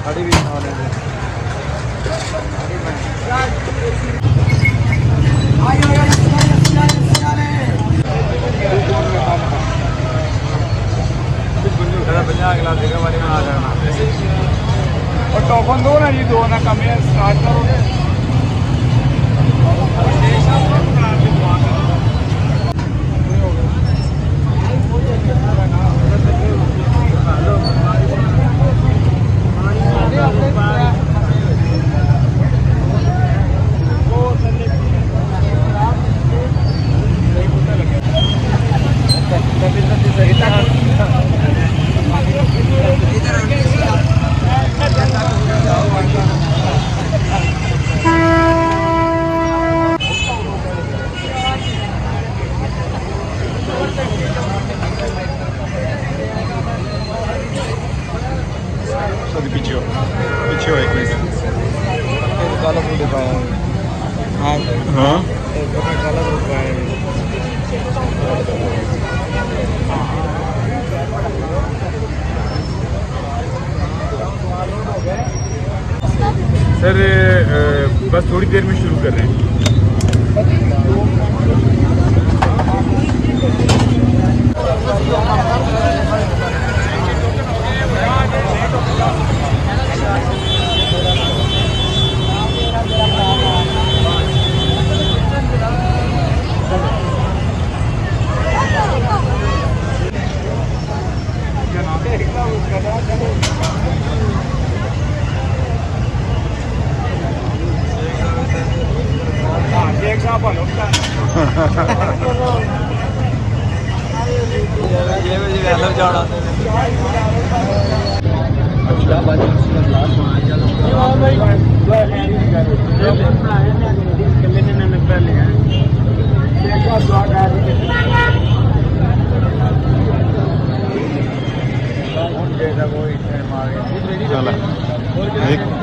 कड़ी भी बना लेंगे। और टॉपन दो ना जी, दो ना कम है, स्टार्ट करो। पीछे हो एक मिनट। काला फूल पाया। हाँ हाँ काला फूल पाया। सर बस थोड़ी देर में शुरू कर रहे हैं।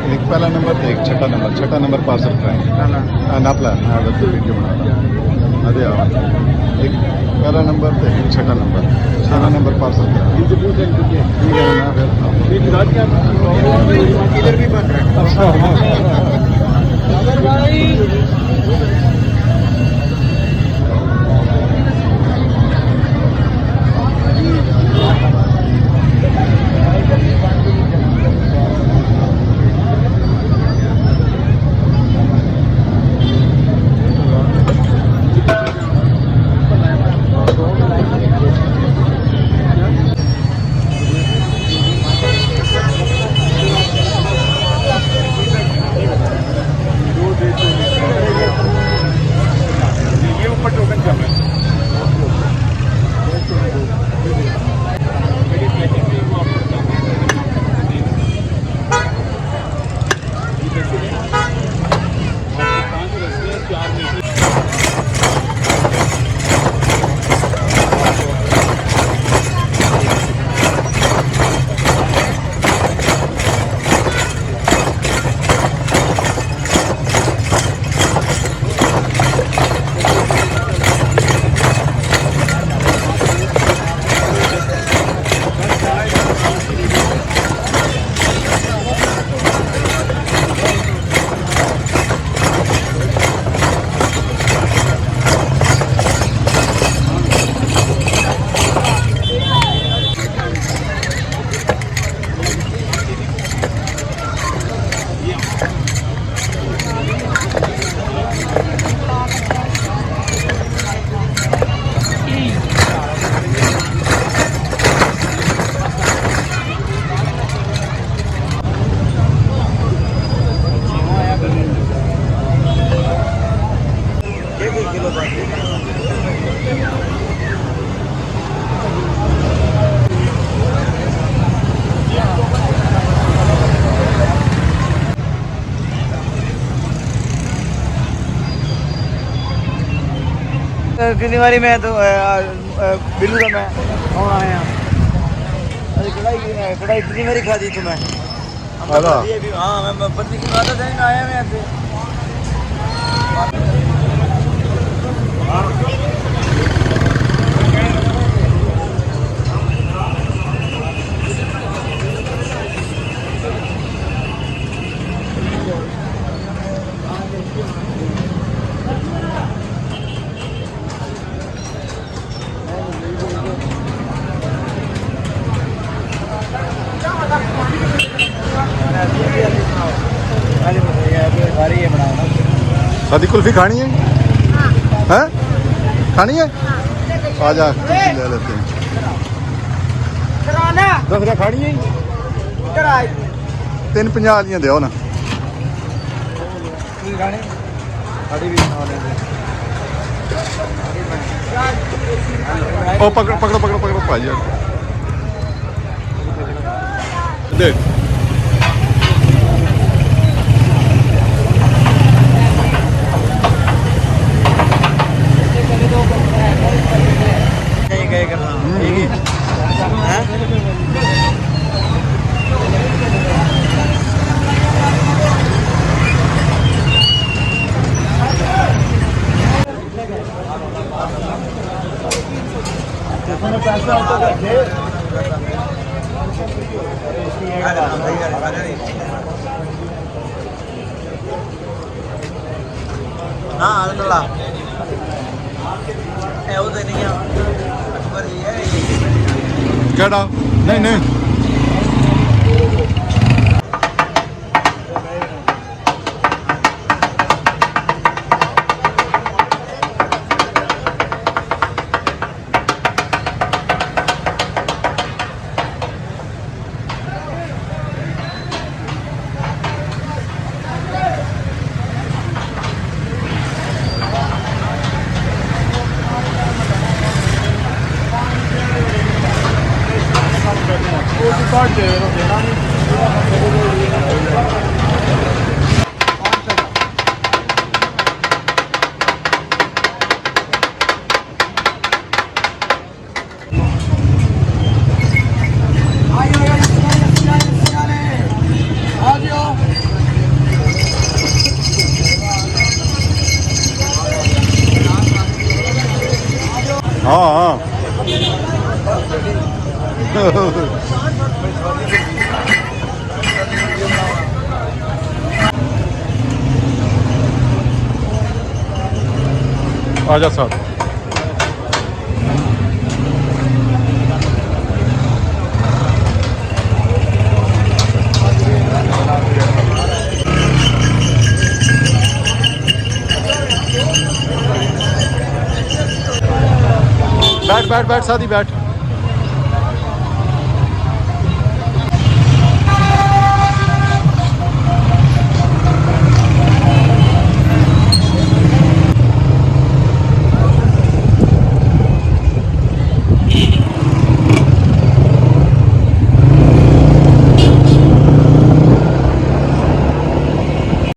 एक पहला नंबर थे, एक छठा नंबर पार्सल कराएं नापला वीडियो बना अरे एक पहला नंबर थे, एक छठा नंबर पार्सल कराएं। ठीक है ना फिर इधर भी बन रहा है। कितनी बारी मैं तो बिल्लू का मैं कौन आया अरे कढ़ाई कितनी बारी खा दी तुम्हें। हाँ मैं पत्नी की बात आया मैं ऐसे सादी कुल्फी खानी है? हैं? खानी है? आ जा कुल्फी ले लेते हैं। 10 रुपया खानी है? 350 वालियां दो ना। ओ पकड़ो पकड़ो पकड़ो पकड़ो भाजी देख केड़ा नहीं नहीं हाँ हाँ आजा साहब बैठ बैठ बैठ सादी बैठ